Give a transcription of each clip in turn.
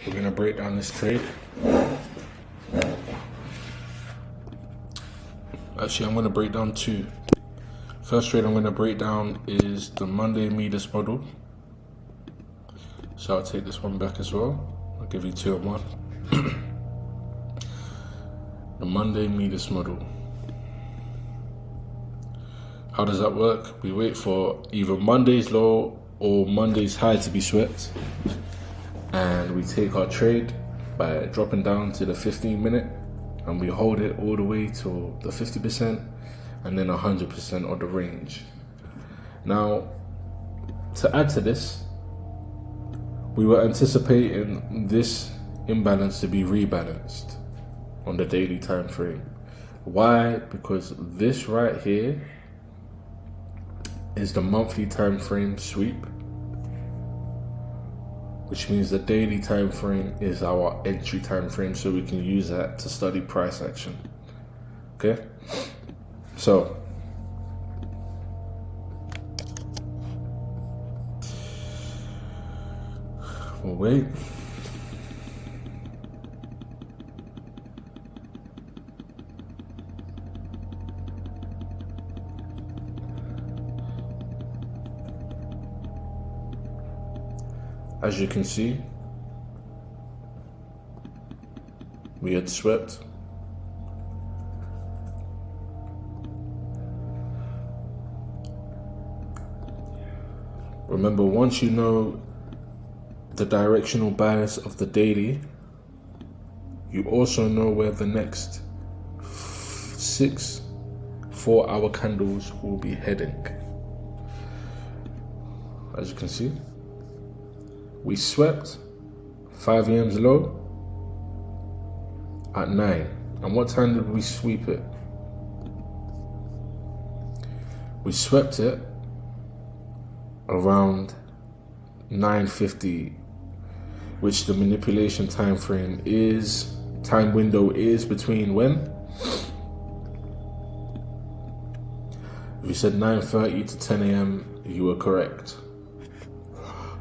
We're gonna break down this trade. Actually, I'm gonna break down two. First trade I'm gonna break down is the Monday Midas model. So I'll take this one back as well. I'll give you two in one. The Monday Midas model. How does that work? We wait for either Monday's low or Monday's high to be swept, and we take our trade by dropping down to the 15-minute, and we hold it all the way to the 50% and then 100% of the range. Now, to add to this, we were anticipating this imbalance to be rebalanced on the daily time frame. Why? Because this right here is the monthly time frame sweep, which means the daily time frame is our entry time frame, so we can use that to study price action. Okay, so we'll wait. As you can see, we had swept. Remember, once you know the directional bias of the daily, you also know where the next 6 4-hour candles will be heading. As you can see, we swept 5 a.m.'s low at 9. And what time did we sweep it? We swept it around 9:50, which the manipulation time window is between when? If you said 9:30 to 10 a.m., you were correct.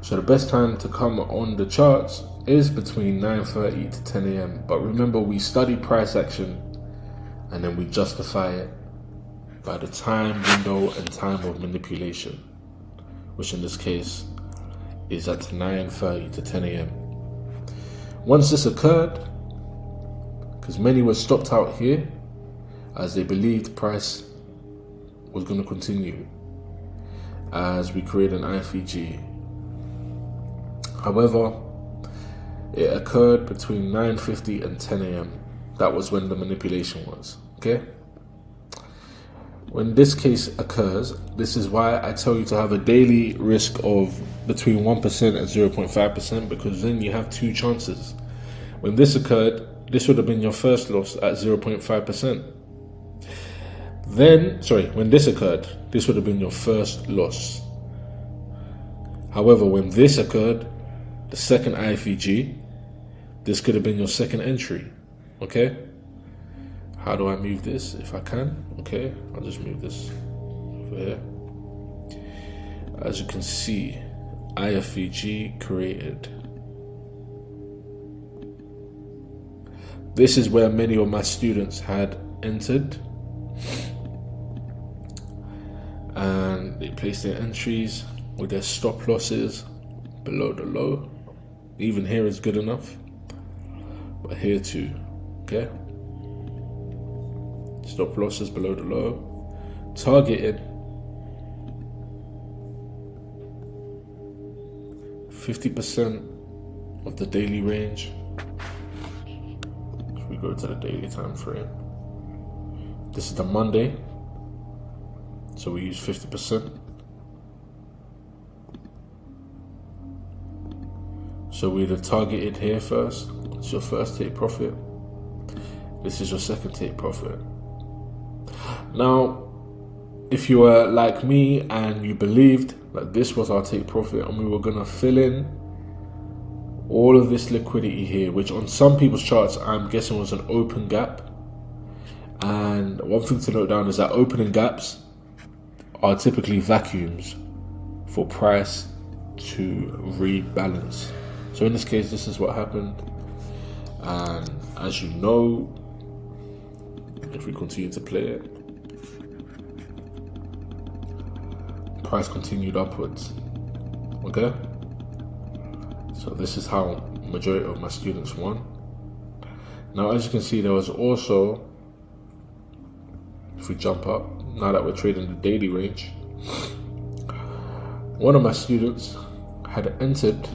So the best time to come on the charts is between 9:30 to 10 a.m. But remember, we study price action and then we justify it by the time window and time of manipulation, which in this case is at 9:30 to 10 a.m. Once this occurred, because many were stopped out here as they believed price was going to continue as we create an IFEG. However, it occurred between 9:50 and 10 a.m. That was when the manipulation was, okay? When this case occurs, this is why I tell you to have a daily risk of between 1% and 0.5%, because then you have two chances. When this occurred, this would have been your first loss at 0.5%. When this occurred, this would have been your first loss. However, when this occurred, the second IFEG, this could have been your second entry, okay? How do I move this if I can? Okay, I'll just move this over here. As you can see, IFEG created. This is where many of my students had entered, and they placed their entries with their stop losses below the low. Even here is good enough, but here too, okay? Stop losses below the low. Targeted 50% of the daily range. If we go to the daily time frame, this is the Monday, so we use 50%. So we'd have targeted here first. It's your first take profit. This is your second take profit. Now, if you were like me and you believed that this was our take profit and we were gonna fill in all of this liquidity here, which on some people's charts I'm guessing was an open gap. And one thing to note down is that opening gaps are typically vacuums for price to rebalance. So in this case, this is what happened. And as you know, if we continue to play it, price continued upwards. Okay? So this is how majority of my students won. Now, as you can see, there was also, if we jump up, now that we're trading the daily range, one of my students had entered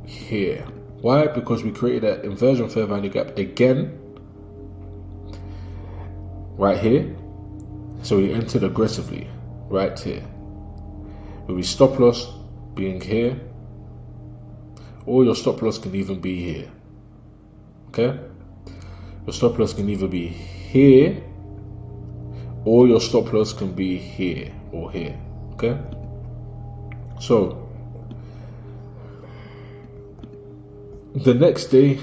here. Why? Because we created an inversion fair value gap again, right here. So we entered aggressively, right here. With we stop loss being here, or your stop loss can even be here. Okay? Your stop loss can either be here, or your stop loss can be here or here. Okay? So the next day,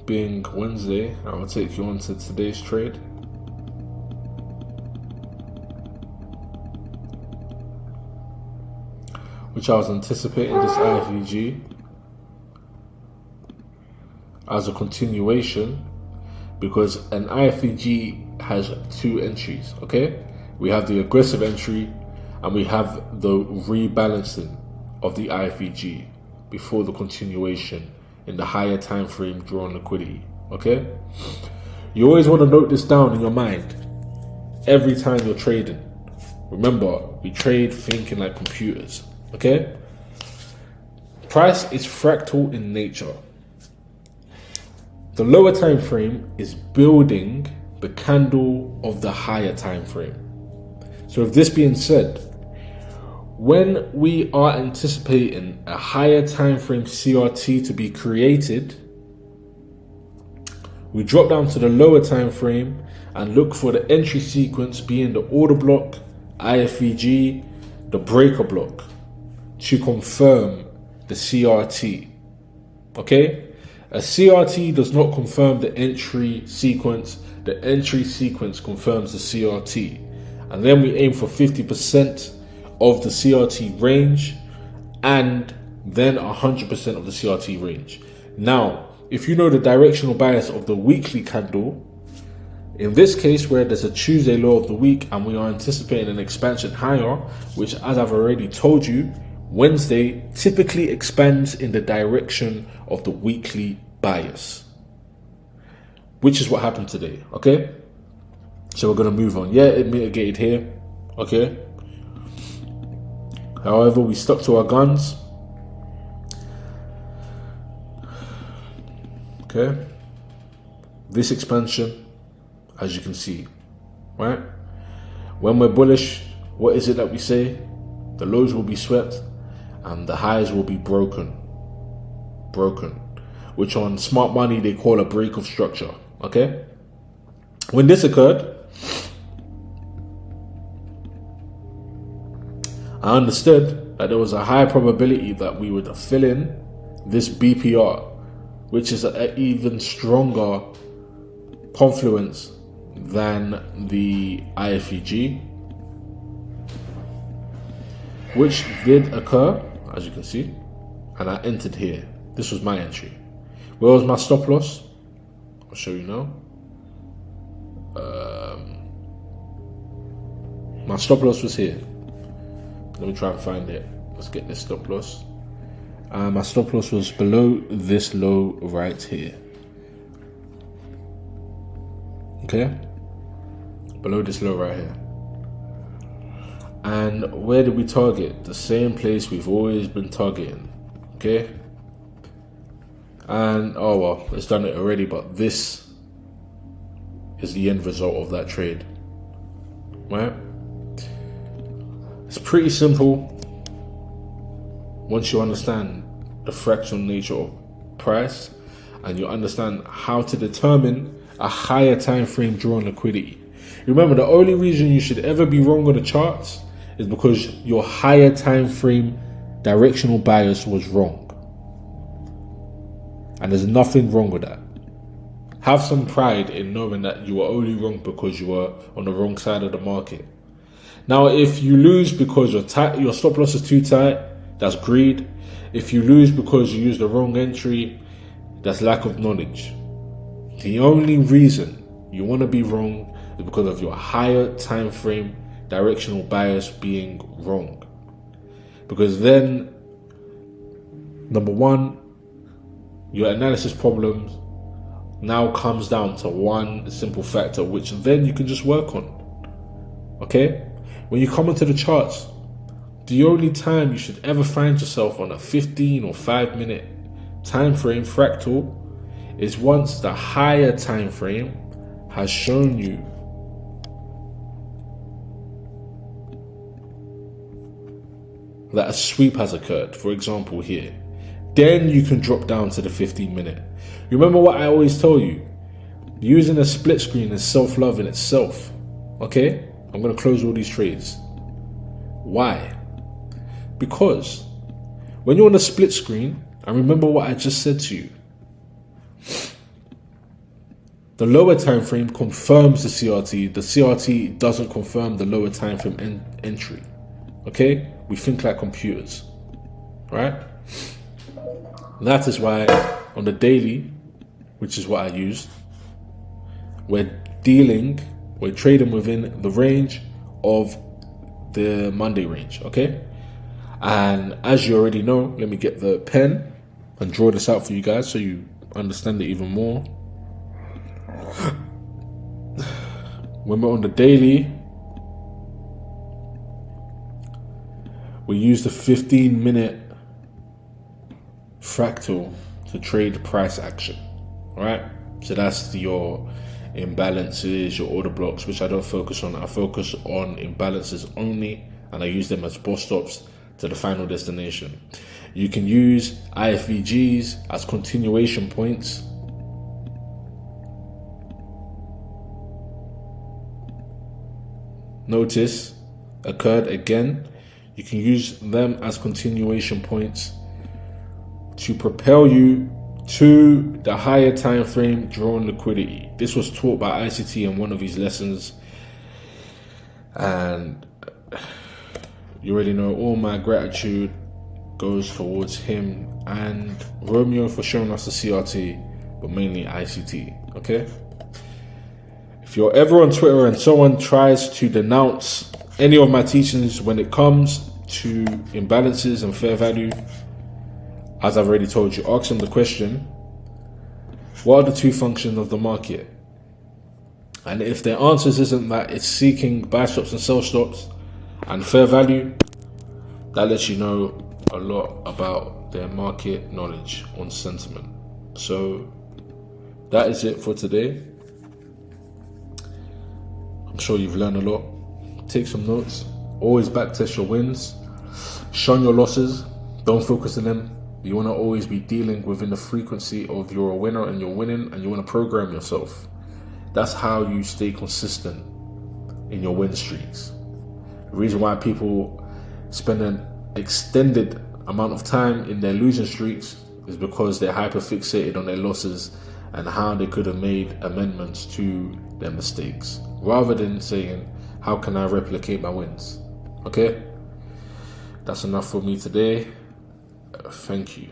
being Wednesday, I will take you on to today's trade. Which I was anticipating this IFVG as a continuation, because an IFVG has two entries, okay? We have the aggressive entry and we have the rebalancing of the IFVG before the continuation in the higher time frame drawn liquidity, okay? You always want to note this down in your mind every time you're trading. Remember, we trade thinking like computers, okay? Price is fractal in nature. The lower time frame is building the candle of the higher time frame. So with this being said, when we are anticipating a higher time frame CRT to be created, we drop down to the lower time frame and look for the entry sequence being the order block, IFVG, the breaker block to confirm the CRT. Okay? A CRT does not confirm the entry sequence. The entry sequence confirms the CRT. And then we aim for 50% of the CRT range and then 100% of the CRT range. Now, if you know the directional bias of the weekly candle, in this case where there's a Tuesday low of the week and we are anticipating an expansion higher, which as I've already told you, Wednesday typically expands in the direction of the weekly bias, which is what happened today, okay? So we're going to move on. Yeah, it mitigated here, okay? However, we stuck to our guns. Okay? This expansion, as you can see, right? When we're bullish, what is it that we say? The lows will be swept and the highs will be broken. Which on smart money they call a break of structure, okay? When this occurred, I understood that there was a high probability that we would fill in this BPR, which is an even stronger confluence than the IFVG, which did occur, as you can see, and I entered here. This was my entry. Where was my stop loss? I'll show you now. My stop loss was here. Let me try and find it. Let's get this stop loss. My stop loss was below this low right here. Okay? Below this low right here. And where did we target? The same place we've always been targeting. Okay? And, oh well, it's done it already, but this is the end result of that trade. Right? It's pretty simple once you understand the fractional nature of price and you understand how to determine a higher time frame drawn liquidity. Remember, the only reason you should ever be wrong on the charts is because your higher time frame directional bias was wrong. And there's nothing wrong with that. Have some pride in knowing that you were only wrong because you were on the wrong side of the market. Now, if you lose because your stop loss is too tight, that's greed. If you lose because you used the wrong entry, that's lack of knowledge. The only reason you want to be wrong is because of your higher time frame directional bias being wrong. Because then, number one, your analysis problems now comes down to one simple factor, which then you can just work on. Okay? When you come into the charts, the only time you should ever find yourself on a 15 or 5 minute time frame fractal is once the higher time frame has shown you that a sweep has occurred, for example here. Then you can drop down to the 15 minute. Remember what I always tell you, using a split screen is self-love in itself. Okay? I'm going to close all these trades. Why? Because when you're on a split screen, and remember what I just said to you, the lower time frame confirms the CRT. The CRT doesn't confirm the lower time frame entry. Okay? We think like computers, right? That is why on the daily, which is what I used, we're trading within the range of the Monday range, okay? And as you already know, let me get the pen and draw this out for you guys so you understand it even more. When we're on the daily, we use the 15-minute fractal to trade price action, all right? So that's your imbalances, your order blocks, which I don't focus on. I focus on imbalances only, and I use them as bus stops to the final destination. You can use IFVGs as continuation points. Notice occurred again. You can use them as continuation points to propel you to the higher time frame drawn liquidity. This was taught by ICT in one of his lessons, and you already know all my gratitude goes towards him and Romeo for showing us the CRT, but mainly ICT. Okay, if you're ever on Twitter and someone tries to denounce any of my teachings when it comes to imbalances and fair value, as I've already told you, ask them the question, what are the two functions of the market? And if their answers isn't that it's seeking buy stops and sell stops and fair value, that lets you know a lot about their market knowledge on sentiment. So that is it for today. I'm sure you've learned a lot. Take some notes. Always backtest your wins. Shun your losses. Don't focus on them. You want to always be dealing within the frequency of you're a winner and you're winning, and you want to program yourself. That's how you stay consistent in your win streaks. The reason why people spend an extended amount of time in their losing streaks is because they're hyper fixated on their losses and how they could have made amendments to their mistakes, rather than saying, how can I replicate my wins? Okay? That's enough for me today. Thank you.